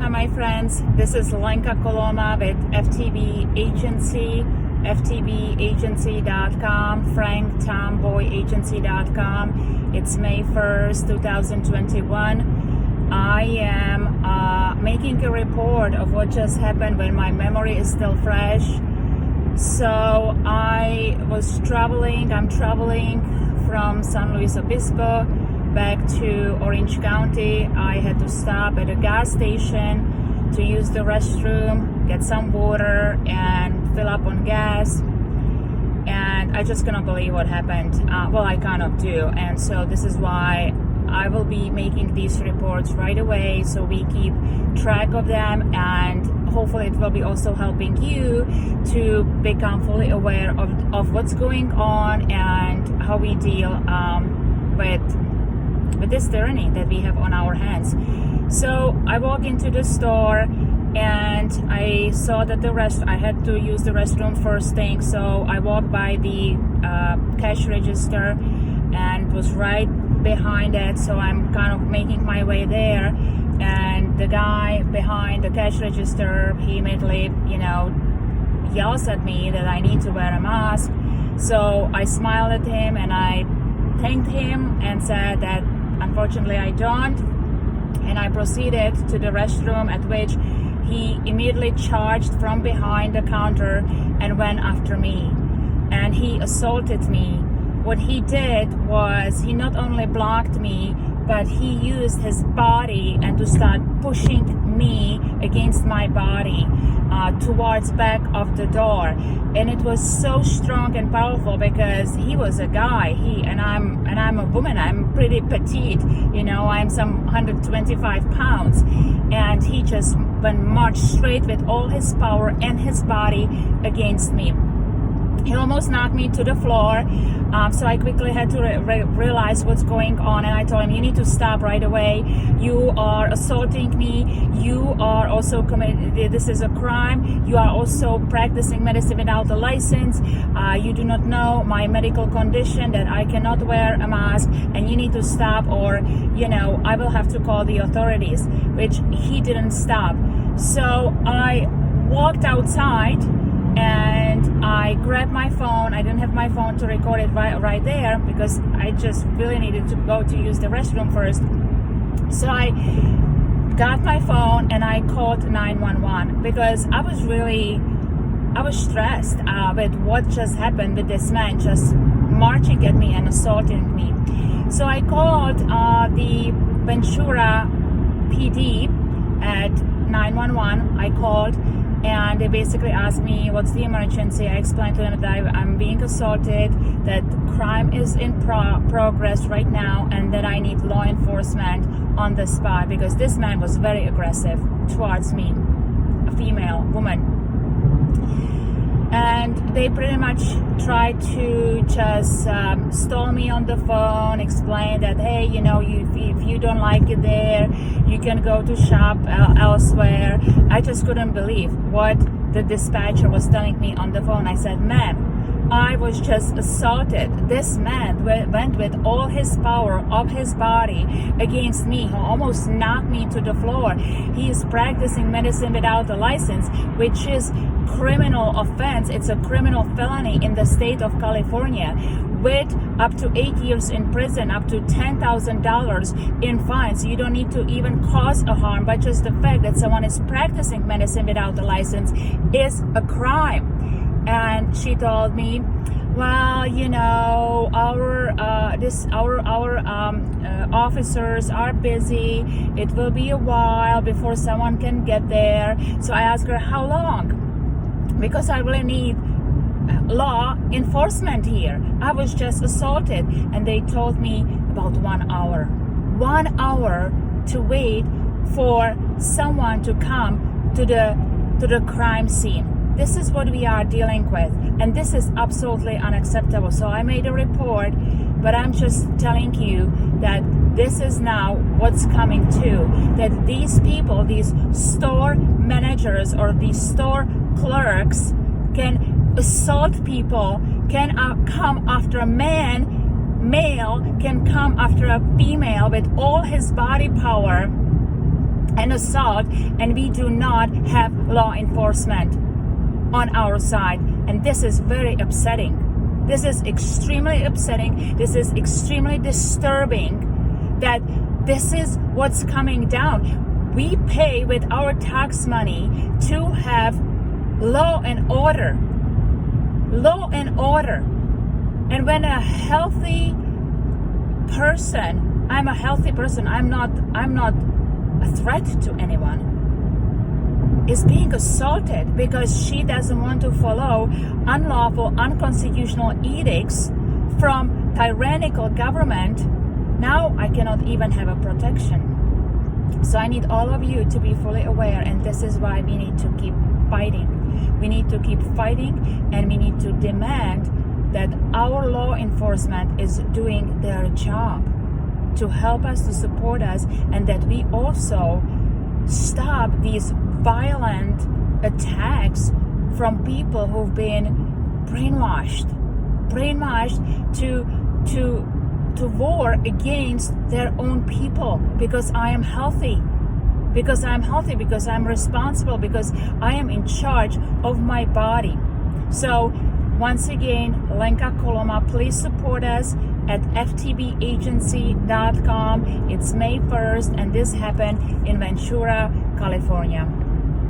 Aloha, my friends. This is Lenka Coloma with FTB Agency, ftbagency.com, franktomboyagency.com. It's May 1st, 2021. I am making a report of what just happened when my memory is still fresh. So I'm traveling from San Luis Obispo back to Orange County. I had to stop at a gas station to use the restroom, get some water, and fill up on gas. And I just cannot believe what happened. I cannot do. And so this is why I will be making these reports right away, so we keep track of them, and hopefully it will be also helping you to become fully aware of what's going on and how we deal with this tyranny that we have on our hands. So I walk into the store and I saw that I had to use the restroom first thing, so I walked by the cash register and it was right behind it, so I'm kind of making my way there, and the guy behind the cash register, he immediately yells at me that I need to wear a mask. So I smiled at him and I thanked him and said that unfortunately I don't, and I proceeded to the restroom, at which he immediately charged from behind the counter and went after me, and he assaulted me. What he did was he not only blocked me, but he used his body and to start pushing me against my body towards back of the door. And it was so strong and powerful because he was a guy, and I'm a woman. I'm pretty petite, I'm some 125 pounds, and he just marched straight with all his power and his body against me. He almost knocked me to the floor, so I quickly had to realize what's going on, and I told him, you need to stop right away. You are assaulting me. You are also this is a crime. You are also practicing medicine without a license. You do not know my medical condition, that I cannot wear a mask, and you need to stop, or I will have to call the authorities, which he didn't stop. So I walked outside and I grabbed my phone. I didn't have my phone to record it right there because I just really needed to go to use the restroom first. So I got my phone and I called 911 because I was stressed with what just happened with this man just marching at me and assaulting me. So I called the Ventura PD at 911. I called, and they basically asked me, what's the emergency? I explained to them that I'm being assaulted, that crime is in progress right now, and that I need law enforcement on the spot because this man was very aggressive towards me, a female woman. And they pretty much tried to just stall me on the phone, explain that, hey, if you don't like it there, you can go to shop elsewhere. I just couldn't believe what the dispatcher was telling me on the phone. I said, ma'am, I was just assaulted. This man went with all his power of his body against me. He almost knocked me to the floor. He is practicing medicine without a license, which is criminal offense. It's a criminal felony in the state of California, with up to 8 years in prison, up to $10,000 in fines. You don't need to even cause a harm, but just the fact that someone is practicing medicine without a license is a crime. And she told me, well, our officers are busy. It will be a while before someone can get there. So I asked her, how long? Because I really need law enforcement here. I was just assaulted, and they told me about 1 hour. 1 hour to wait for someone to come to the crime scene. This is what we are dealing with, and this is absolutely unacceptable. So I made a report, but I'm just telling you that this is now what's coming too, that these people, these store managers or these store clerks, can assault people, can come after a male can come after a female with all his body power and assault, and we do not have law enforcement on our side. And this is very upsetting. This is extremely upsetting. This is extremely disturbing that this is what's coming down. We pay with our tax money to have law and order. Law and order. And when a healthy person, I'm a healthy person, I'm not a threat to anyone, is being assaulted because she doesn't want to follow unlawful, unconstitutional edicts from tyrannical government, now I cannot even have a protection. So I need all of you to be fully aware, and this is why we need to keep fighting. We need to keep fighting, and we need to demand that our law enforcement is doing their job to help us, to support us, and that we also stop these violent attacks from people who've been brainwashed to war against their own people, because I am healthy, because I'm responsible, because I am in charge of my body. So once again, Lenka Koloma, please support us at ftbagency.com. It's May 1st, and this happened in Ventura, California.